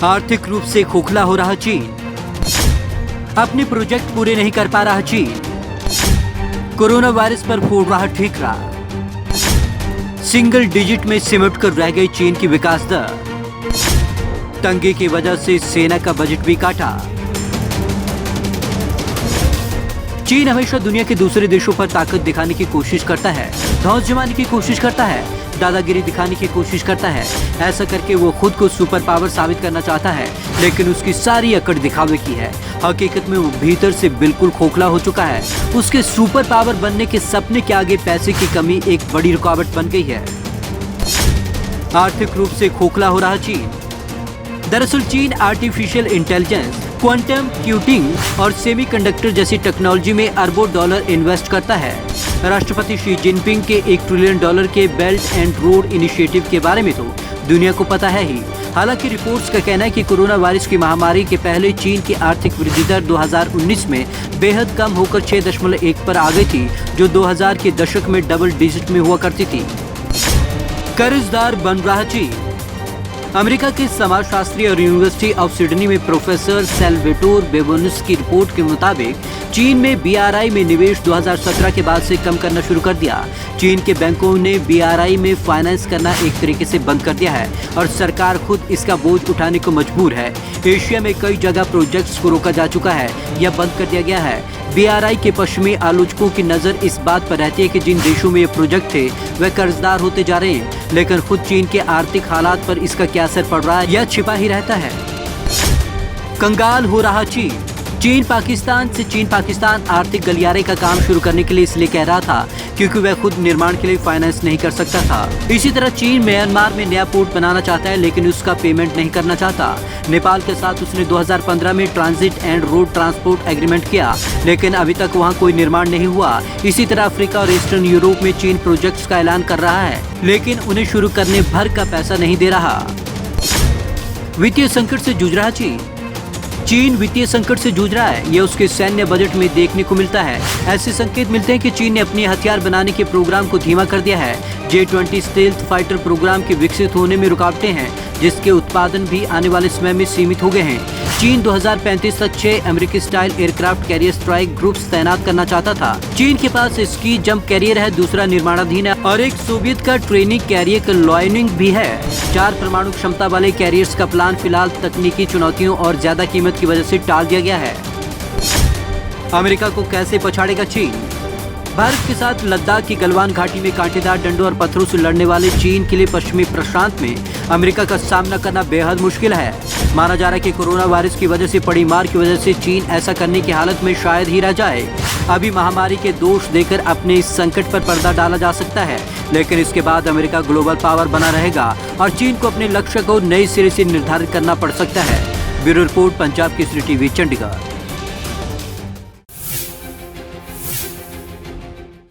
आर्थिक रूप से खोखला हो रहा चीन, अपने प्रोजेक्ट पूरे नहीं कर पा रहा चीन, कोरोना वायरस पर फोड़ रहा ठीकरा, सिंगल डिजिट में सिमट कर रह गई चीन की विकास दर, तंगी की वजह से सेना का बजट भी काटा। चीन हमेशा दुनिया के दूसरे देशों पर ताकत दिखाने की कोशिश करता है, धौंस जमाने की कोशिश करता है, दादागिरी दिखाने की कोशिश करता है। ऐसा करके वो खुद को सुपर पावर साबित करना चाहता है, लेकिन उसकी सारी अकड़ दिखावे की है। हकीकत में वो भीतर से बिल्कुल खोखला हो चुका है। उसके सुपर पावर बनने के सपने के आगे पैसे की कमी एक बड़ी रुकावट बन गई है। आर्थिक रूप से खोखला हो रहा चीन। दरअसल चीन आर्टिफिशियल इंटेलिजेंस, क्वांटम कंप्यूटिंग और सेमीकंडक्टर जैसी टेक्नोलॉजी में अरबों डॉलर इन्वेस्ट करता है। राष्ट्रपति शी जिनपिंग के $1 ट्रिलियन के बेल्ट एंड रोड इनिशिएटिव के बारे में तो दुनिया को पता है ही। हालांकि रिपोर्ट्स का कहना है कि कोरोना वायरस की महामारी के पहले चीन की आर्थिक वृद्धि दर 2019 में बेहद कम होकर 6.1 पर आ गई थी, जो 2000 के दशक में डबल डिजिट में हुआ करती थी। कर्जदार बन रहा चीन। अमेरिका के समाजशास्त्री और यूनिवर्सिटी ऑफ सिडनी में प्रोफेसर सेल्वेटोर बेबोनुस की रिपोर्ट के मुताबिक चीन में बीआरआई में निवेश 2017 के बाद से कम करना शुरू कर दिया। चीन के बैंकों ने बीआरआई में फाइनेंस करना एक तरीके से बंद कर दिया है और सरकार खुद इसका बोझ उठाने को मजबूर है। एशिया में कई जगह प्रोजेक्ट्स को रोका जा चुका है या बंद कर दिया गया है। बीआरआई के पश्चिमी आलोचकों की नजर इस बात पर रहती है कि जिन देशों में ये प्रोजेक्ट थे वे कर्जदार होते जा रहे हैं, लेकिन खुद चीन के आर्थिक हालात पर इसका क्या असर पड़ रहा है यह छिपा ही रहता है। कंगाल हो रहा चीन। चीन पाकिस्तान आर्थिक गलियारे का काम शुरू करने के लिए इसलिए कह रहा था क्योंकि वह खुद निर्माण के लिए फाइनेंस नहीं कर सकता था। इसी तरह चीन म्यांमार में नया पोर्ट बनाना चाहता है, लेकिन उसका पेमेंट नहीं करना चाहता। नेपाल के साथ उसने 2015 में transit and road transport agreement किया, लेकिन अभी तक वहां कोई निर्माण नहीं हुआ। इसी तरह अफ्रीका और ईस्टर्न यूरोप में चीन प्रोजेक्ट्स का ऐलान कर रहा है, लेकिन उन्हें शुरू करने भर का पैसा नहीं दे रहा। वित्तीय संकट से जूझ रहा चीन वित्तीय संकट से जूझ रहा है, यह उसके सैन्य बजट में देखने को मिलता है। ऐसे संकेत मिलते हैं कि चीन ने अपने हथियार बनाने के प्रोग्राम को धीमा कर दिया है। J-20 स्टेल्थ फाइटर प्रोग्राम के विकसित होने में रुकावटें हैं, जिसके उत्पादन भी आने वाले समय में सीमित हो गए हैं। चीन 2035 तक 6 अमेरिकी style aircraft carrier strike groups तैनात करना चाहता था। चीन के पास स्की जंप कैरियर है, दूसरा निर्माणाधीन है और एक सोवियत का ट्रेनिंग कैरियर लॉयनिंग भी है। 4 परमाणु क्षमता वाले कैरियर्स का प्लान फिलहाल तकनीकी चुनौतियों और ज्यादा कीमत की वजह से टाल दिया गया है। अमेरिका को कैसे पछाड़ेगा चीन। भारत के साथ लद्दाख की गलवान घाटी में कांटेदार डंडों और पत्थरों से लड़ने वाले चीन के लिए पश्चिमी प्रशांत में अमेरिका का सामना करना बेहद मुश्किल है। माना जा रहा है कि कोरोना वायरस की वजह से पड़ी मार की वजह से चीन ऐसा करने की हालत में शायद ही रह जाए। अभी महामारी के दोष देकर अपने इस संकट पर पर्दा डाला जा सकता है, लेकिन इसके बाद अमेरिका ग्लोबल पावर बना रहेगा और चीन को अपने लक्ष्य को नए सिरे से निर्धारित करना पड़ सकता है। Bureau report, Punjab Kesari TV, Chandigarh.